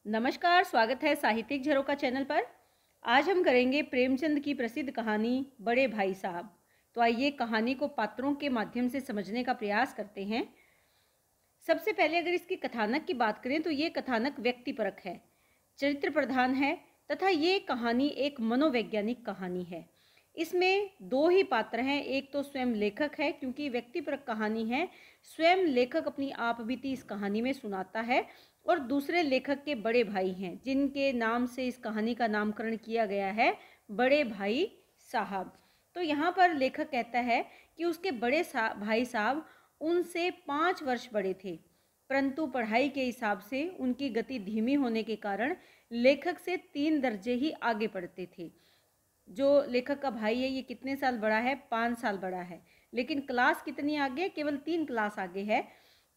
नमस्कार, स्वागत है साहित्यिक झरोखा चैनल पर। आज हम करेंगे प्रेमचंद की प्रसिद्ध कहानी बड़े भाई साहब। तो आइए कहानी को पात्रों के माध्यम से समझने का प्रयास करते हैं। सबसे पहले अगर इसकी कथानक की बात करें तो ये कथानक व्यक्तिपरक है, चरित्र प्रधान है तथा ये कहानी एक मनोवैज्ञानिक कहानी है। इसमें दो ही पात्र हैं, एक तो स्वयं लेखक है क्योंकि व्यक्तिपरक कहानी है, स्वयं लेखक अपनी आप बीती इस कहानी में सुनाता है, और दूसरे लेखक के बड़े भाई हैं जिनके नाम से इस कहानी का नामकरण किया गया है बड़े भाई साहब। तो यहाँ पर लेखक कहता है कि उसके बड़े भाई साहब उनसे 5 वर्ष बड़े थे, परंतु पढ़ाई के हिसाब से उनकी गति धीमी होने के कारण लेखक से 3 दर्जे ही आगे पढ़ते थे। जो लेखक का भाई है ये कितने साल बड़ा है? 5 साल बड़ा है, लेकिन क्लास कितनी आगे? केवल 3 क्लास आगे है।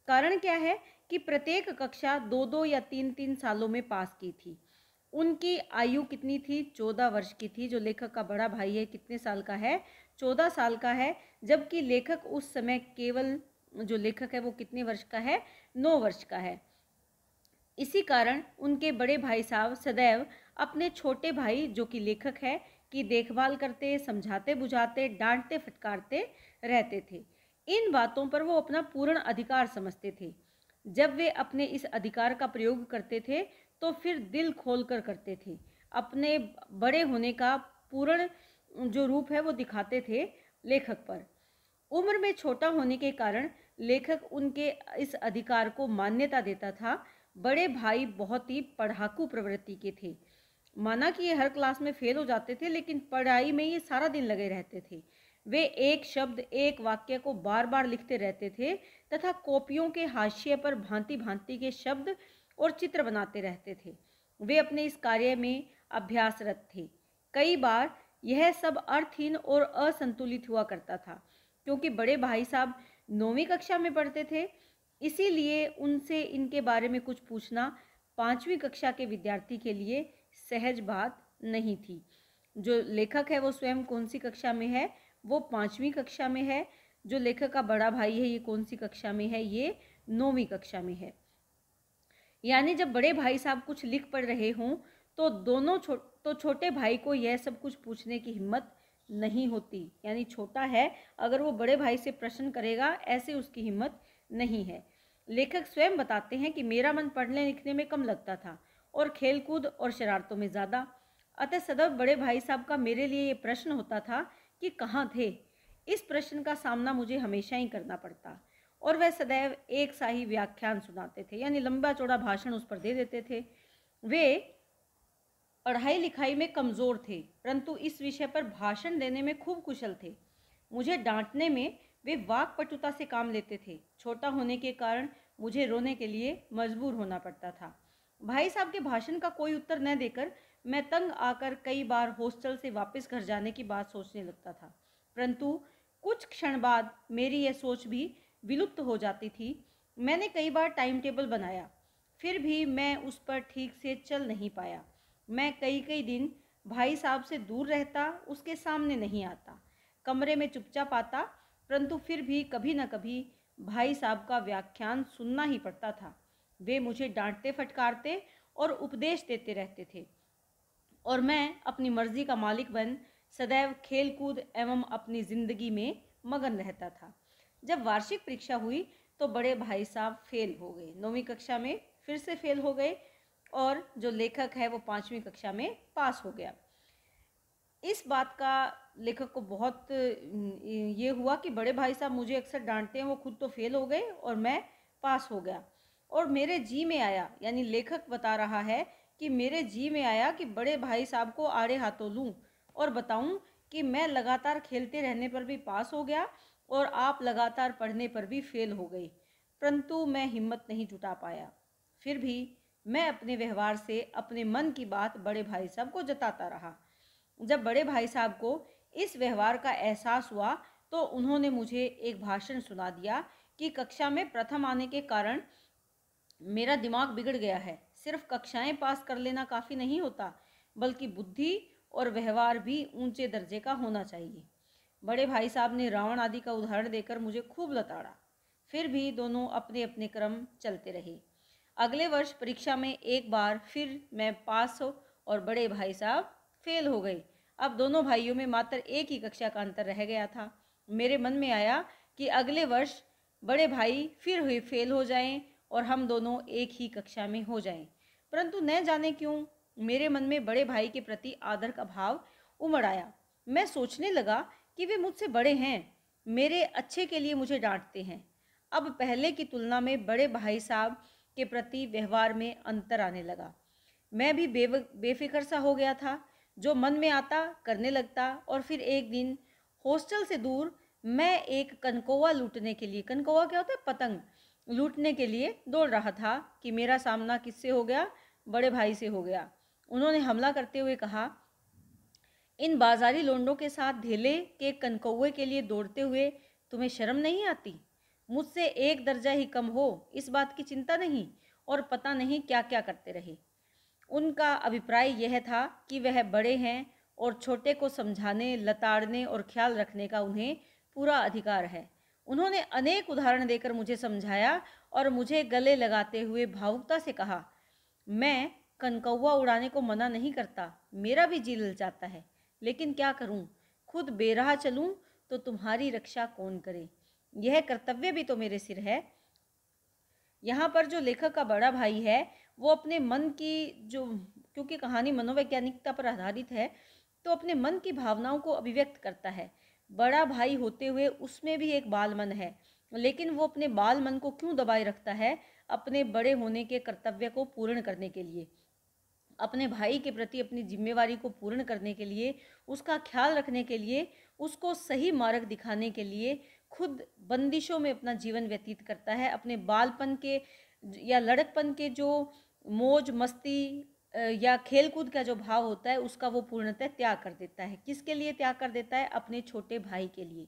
कारण क्या है कि प्रत्येक कक्षा 2-2 या 3-3 सालों में पास की थी। उनकी आयु कितनी थी? 14 वर्ष की थी। जो लेखक का बड़ा भाई है कितने साल का है? 14 साल का है, जबकि लेखक उस समय केवल जो लेखक है वो कितने वर्ष का है? 9 वर्ष का है। इसी कारण उनके बड़े भाई साहब सदैव अपने छोटे भाई जो कि लेखक है की देखभाल करते, समझाते बुझाते, डांटते फटकारते रहते थे। इन बातों पर वो अपना पूर्ण अधिकार समझते थे। जब वे अपने इस अधिकार का प्रयोग करते थे तो फिर दिल खोलकर करते थे। अपने बड़े होने का पूर्ण जो रूप है वो दिखाते थे लेखक पर। उम्र में छोटा होने के कारण लेखक उनके इस अधिकार को मान्यता देता था। बड़े भाई बहुत ही पढ़ाकू प्रवृत्ति के थे। माना कि ये हर क्लास में फेल हो जाते थे, लेकिन पढ़ाई में ये सारा दिन लगे रहते थे। वे एक शब्द, एक वाक्य को बार बार लिखते रहते थे तथा कॉपियों के हाशिए पर भांति भांति के शब्द और चित्र बनाते रहते थे। वे अपने इस कार्य में अभ्यासरत थे। कई बार यह सब अर्थहीन और असंतुलित हुआ करता था, क्योंकि बड़े भाई साहब 9वीं कक्षा में पढ़ते थे। इसीलिए उनसे इनके बारे में कुछ पूछना 5वीं कक्षा के विद्यार्थी के लिए सहज बात नहीं थी। जो लेखक है वो स्वयं कौन सी कक्षा में है? वो 5वीं कक्षा में है। जो लेखक का बड़ा भाई है ये कौन सी कक्षा में है? ये 9वीं कक्षा में है। यानी जब बड़े भाई साहब कुछ लिख पढ़ रहे हों तो छोटे भाई को यह सब कुछ पूछने की हिम्मत नहीं होती। यानी छोटा है, अगर वो बड़े भाई से प्रश्न करेगा ऐसे उसकी हिम्मत नहीं है। लेखक स्वयं बताते हैं कि मेरा मन पढ़ने लिखने में कम लगता था और खेलकूद और शरारतों में ज़्यादा। अतः सदैव बड़े भाई साहब का मेरे लिए ये प्रश्न होता था कि कहाँ थे। इस प्रश्न का सामना मुझे हमेशा ही करना पड़ता, और वह सदैव एक सा ही व्याख्यान सुनाते थे, यानी लंबा चौड़ा भाषण उस पर दे देते थे। वे पढ़ाई लिखाई में कमज़ोर थे, परंतु इस विषय पर भाषण देने में खूब कुशल थे। मुझे डांटने में वे वाक्पटुता से काम लेते थे। छोटा होने के कारण मुझे रोने के लिए मजबूर होना पड़ता था। भाई साहब के भाषण का कोई उत्तर न देकर मैं तंग आकर कई बार हॉस्टल से वापस घर जाने की बात सोचने लगता था, परंतु कुछ क्षण बाद मेरी यह सोच भी विलुप्त हो जाती थी। मैंने कई बार टाइम टेबल बनाया, फिर भी मैं उस पर ठीक से चल नहीं पाया। मैं कई कई दिन भाई साहब से दूर रहता, उसके सामने नहीं आता, कमरे में चुपचाप आता, परंतु फिर भी कभी न कभी भाई साहब का व्याख्यान सुनना ही पड़ता था। वे मुझे डांटते फटकारते और उपदेश देते रहते थे, और मैं अपनी मर्जी का मालिक बन सदैव खेल कूद एवं अपनी जिंदगी में मगन रहता था। जब वार्षिक परीक्षा हुई तो बड़े भाई साहब फेल हो गए, 9वीं कक्षा में फिर से फेल हो गए, और जो लेखक है वो 5वीं कक्षा में पास हो गया। इस बात का लेखक को बहुत ये हुआ कि बड़े भाई साहब मुझे अक्सर डांटते हैं, वो खुद तो फेल हो गए और मैं पास हो गया। और मेरे जी में आया, यानी लेखक बता रहा है कि मेरे जी में आया कि बड़े भाई साहब को आड़े हाथों लूं और बताऊं कि मैं लगातार खेलते रहने पर भी पास हो गया और आप लगातार पढ़ने पर भी फेल हो गई, परंतु मैं हिम्मत नहीं जुटा पाया। फिर भी मैं अपने व्यवहार से अपने मन की बात बड़े भाई साहब को जताता रहा। जब बड़े भाई साहब को इस व्यवहार का एहसास हुआ तो उन्होंने मुझे एक भाषण सुना दिया कि कक्षा में प्रथम आने के कारण मेरा दिमाग बिगड़ गया है। सिर्फ कक्षाएं पास कर लेना काफ़ी नहीं होता, बल्कि बुद्धि और व्यवहार भी ऊंचे दर्जे का होना चाहिए। बड़े भाई साहब ने रावण आदि का उदाहरण देकर मुझे खूब लताड़ा। फिर भी दोनों अपने अपने क्रम चलते रहे। अगले वर्ष परीक्षा में एक बार फिर मैं पास हो और बड़े भाई साहब फेल हो गए। अब दोनों भाइयों में मात्र एक ही कक्षा का अंतर रह गया था। मेरे मन में आया कि अगले वर्ष बड़े भाई फिर फेल हो जाएं और हम दोनों एक ही कक्षा में हो जाएं। परंतु न जाने क्यों मेरे मन में बड़े भाई के प्रति आदर का भाव उमड़ आया। मैं सोचने लगा कि वे मुझसे बड़े हैं, मेरे अच्छे के लिए मुझे डांटते हैं। अब पहले की तुलना में बड़े भाई साहब के प्रति व्यवहार में अंतर आने लगा। मैं भी बेफिक्र सा हो गया था, जो मन में आता करने लगता। और फिर एक दिन हॉस्टल से दूर मैं एक कनकौवा लूटने के लिए, कनकौवा क्या होता है, पतंग, लूटने के लिए दौड़ रहा था कि मेरा सामना किससे हो गया, बड़े भाई से हो गया। उन्होंने हमला करते हुए कहा, इन बाजारी लोंडों के साथ धेले के कनकौवे के लिए दौड़ते हुए तुम्हें शर्म नहीं आती? मुझसे एक दर्जा ही कम हो, इस बात की चिंता नहीं। और पता नहीं क्या क्या करते रहे। उनका अभिप्राय यह था कि वह बड़े हैं और छोटे को समझाने, लताड़ने और ख्याल रखने का उन्हें पूरा अधिकार है। उन्होंने अनेक उदाहरण देकर मुझे समझाया और मुझे गले लगाते हुए भावुकता से कहा, मैं कनकौवा उड़ाने को मना नहीं करता, मेरा भी जी ललचाता है, लेकिन क्या करूं, खुद बेराह चलूं तो तुम्हारी रक्षा कौन करे? यह कर्तव्य भी तो मेरे सिर है। यहाँ पर जो लेखक का बड़ा भाई है वो अपने मन की जो, क्योंकि कहानी मनोवैज्ञानिकता पर आधारित है, तो अपने मन की भावनाओं को अभिव्यक्त करता है। बड़ा भाई होते हुए उसमें भी एक बाल मन है, लेकिन वो अपने बाल मन को क्यों दबाए रखता है? अपने बड़े होने के कर्तव्य को पूर्ण करने के लिए, अपने भाई के प्रति अपनी जिम्मेवारी को पूर्ण करने के लिए, उसका ख्याल रखने के लिए, उसको सही मार्ग दिखाने के लिए खुद बंदिशों में अपना जीवन व्यतीत करता है। अपने बालपन के या लड़कपन के जो मौज मस्ती या खेलकूद का जो भाव होता है उसका वो पूर्णतः त्याग कर देता है। किसके लिए त्याग कर देता है? अपने छोटे भाई के लिए।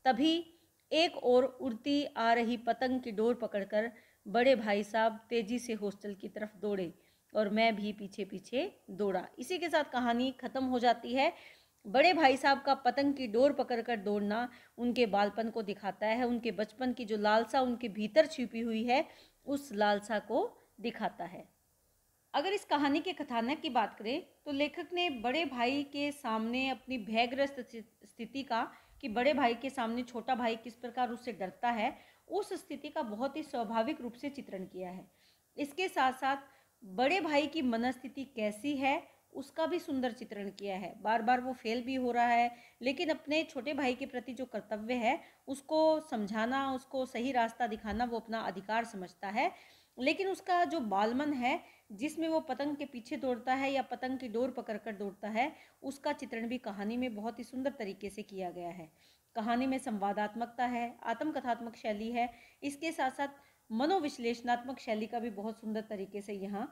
तभी एक और उड़ती आ रही पतंग की डोर पकड़कर बड़े भाई साहब तेजी से हॉस्टल की तरफ दौड़े और मैं भी पीछे पीछे दौड़ा। इसी के साथ कहानी खत्म हो जाती है। बड़े भाई साहब का पतंग की डोर पकड़कर दौड़ना उनके बालपन को दिखाता है, उनके बचपन की जो लालसा उनके भीतर छिपी हुई है उस लालसा को दिखाता है। अगर इस कहानी के कथानक की बात करें तो लेखक ने बड़े भाई के सामने अपनी भयग्रस्त स्थिति का, कि बड़े भाई के सामने छोटा भाई किस प्रकार उससे डरता है, उस स्थिति का बहुत ही स्वाभाविक रूप से चित्रण किया है। इसके साथ साथ बड़े भाई की मनस्थिति कैसी है उसका भी सुंदर चित्रण किया है। बार बार वो फेल भी हो रहा है, लेकिन अपने छोटे भाई के प्रति जो कर्तव्य है उसको समझाना, उसको सही रास्ता दिखाना वो अपना अधिकार समझता है। लेकिन उसका जो बालमन है जिसमें वो पतंग के पीछे दौड़ता है या पतंग की डोर पकड़कर दौड़ता है, उसका चित्रण भी कहानी में बहुत ही सुंदर तरीके से किया गया है। कहानी में संवादात्मकता है, आत्मकथात्मक शैली है, इसके साथ साथ मनोविश्लेषणात्मक शैली का भी बहुत सुंदर तरीके से यहाँ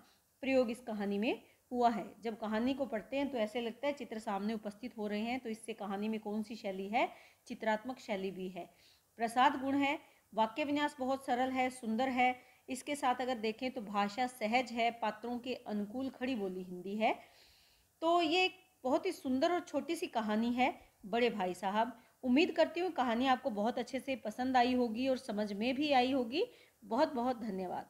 प्रयोग इस कहानी में हुआ है। जब कहानी को पढ़ते हैं तो ऐसे लगता है चित्र सामने उपस्थित हो रहे हैं, तो इससे कहानी में कौन सी शैली है? चित्रात्मक शैली भी है। प्रसाद गुण है, वाक्य विन्यास बहुत सरल है, सुंदर है। इसके साथ अगर देखें तो भाषा सहज है, पात्रों के अनुकूल खड़ी बोली हिंदी है। तो ये एक बहुत ही सुंदर और छोटी सी कहानी है बड़े भाई साहब। उम्मीद करती हूँ कहानी आपको बहुत अच्छे से पसंद आई होगी और समझ में भी आई होगी। बहुत बहुत धन्यवाद।